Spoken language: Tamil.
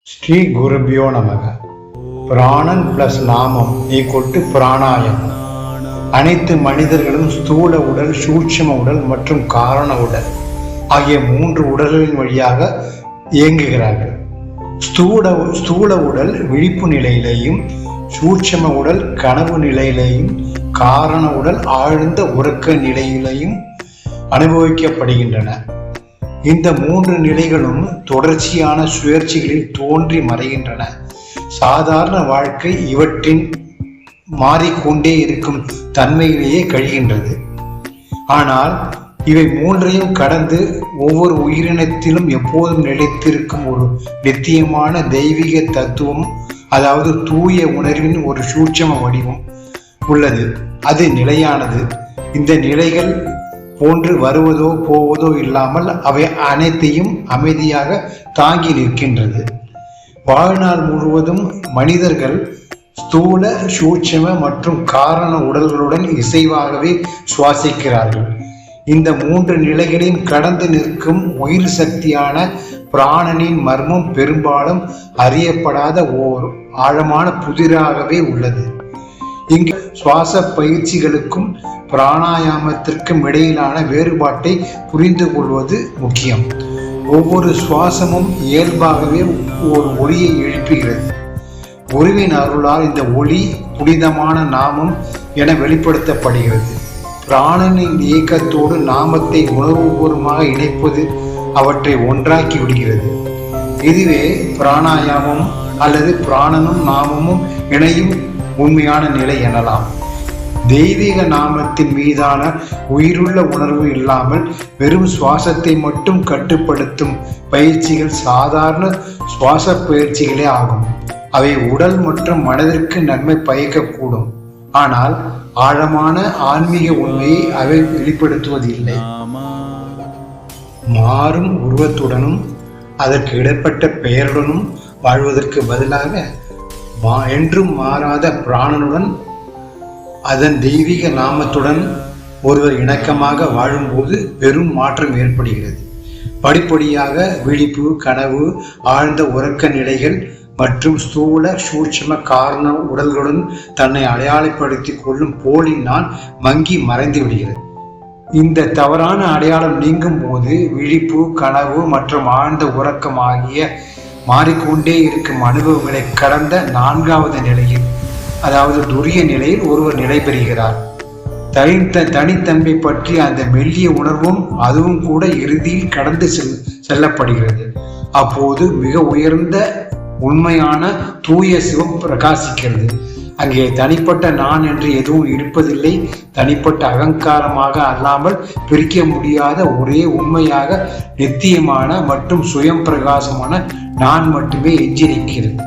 ஸ்ரீ குருபியோ நமக. பிராணன் பிளஸ் நாமம் ஈக்குவல் பிராணாயாமம். அனைத்து மனிதர்களும் ஸ்தூல உடல், சூட்சும உடல் மற்றும் காரண உடல் ஆகிய 3 உடல்களின் வழியாக இயங்குகிறார்கள். ஸ்தூல உடல் விழிப்பு நிலையிலேயும், சூட்சும உடல் கனவு நிலையிலேயும், காரண உடல் ஆழ்ந்த உறக்க நிலையிலேயும் அனுபவிக்கப்படுகின்றன. இந்த 3 நிலைகளும் தொடர்ச்சியான சுழற்சிகளில் தோன்றி மறைகின்றன. சாதாரண வாழ்க்கை இவற்றின் மாறிக்கொண்டே இருக்கும் தன்மையிலேயே கழிகின்றது. ஆனால் இவை 3ஐயும் கடந்து ஒவ்வொரு உயிரினத்திலும் எப்போதும் நிலைத்திருக்கும் ஒரு நித்தியமான தெய்வீக தத்துவம், அதாவது தூய உணர்வின் ஒரு சூட்சும வடிவம் உள்ளது. அது நிலையானது. இந்த நிலைகள் போன்று வருவதோ போவதோ இல்லாமல் அவை அனைத்தையும் அமைதியாக தாங்கி நிற்கின்றது. வாழ்நாள் முழுவதும் மனிதர்கள் ஸ்தூல, சூட்சும மற்றும் காரண உடல்களுடன் இசைவாகவே சுவாசிக்கிறார்கள். இந்த 3 நிலைகளையும் கடந்து நிற்கும் உயிர் சக்தியான பிராணனின் மர்மம் பெரும்பாலும் அறியப்படாத ஓர் ஆழமான புதிராகவே உள்ளது. இங்கு சுவாச பயிற்சிகளுக்கும் பிராணாயாமத்திற்கும் இடையிலான வேறுபாட்டை புரிந்து கொள்வது முக்கியம். ஒவ்வொரு சுவாசமும் இயல்பாகவே ஒரு ஒளியை எழுப்புகிறது. குருவின் அருளால் இந்த ஒளி புனிதமான நாமம் என வெளிப்படுத்தப்படுகிறது. பிராணனின் இயக்கத்தோடு நாமத்தை உணர்வுபூர்வமாக இணைப்பது அவற்றை ஒன்றாக்கி விடுகிறது. இதுவே பிராணாயாமம் அல்லது பிராணனும் நாமமும் இணையும் உண்மையான நிலை எனலாம். தெய்வீக நாமத்தின் மீதான உயிருள்ள உணர்வு இல்லாமல் வெறும் சுவாசத்தை மட்டும் கட்டுப்படுத்தும் பயிற்சிகள் சாதாரண சுவாச பயிற்சிகளே ஆகும். அவை உடல் மற்றும் மனதிற்கு நன்மை பயக்கக்கூடும், ஆனால் ஆழமான ஆன்மீக உண்மையை அவை வெளிப்படுத்துவதில்லை. மாறும் உருவத்துடனும் அதற்கு இடப்பட்ட பெயருடனும் வாழ்வதற்கு பதிலாக என்றும் மாறாத பிராணனுடன் அதன் தெய்வீக நாமத்துடன் ஒருவர் இணக்கமாக வாழும்போது பெரும் மாற்றம் ஏற்படுகிறது. படிப்படியாக விழிப்பு, கனவு, ஆழ்ந்த உறக்க நிலைகள் மற்றும் ஸ்தூல, சூட்சும காரண உடல்களுடன் தன்னை அடையாளப்படுத்திக் கொள்ளும் போலி நான் மங்கி மறைந்து விடுகிறது. இந்த தவறான அடையாளம் நீங்கும் போது விழிப்பு, கனவு மற்றும் ஆழ்ந்த உறக்கம் ஆகிய மாறிக்கொண்டே இருக்கும் அனுபவங்களை கடந்த 4வது நிலையில், அதாவது துரிய நிலையில் ஒருவர் நிலை பெறுகிறார். தனித்தன்மை பற்றி அந்த மெல்லிய உணர்வும் அதுவும் கூட இறுதியில் கடந்து செல்லப்படுகிறது. அப்போது மிக உயர்ந்த உண்மையான தூய சிவம் பிரகாசிக்கிறது. அங்கே தனிப்பட்ட நான் என்று எதுவும் இருப்பதில்லை. தனிப்பட்ட அகங்காரமாக அல்லாமல் பிரிக்க முடியாத ஒரே உண்மையாக நித்தியமான மற்றும் சுயம் பிரகாசமான நான் மட்டுமே எஞ்சி நிற்கிறது.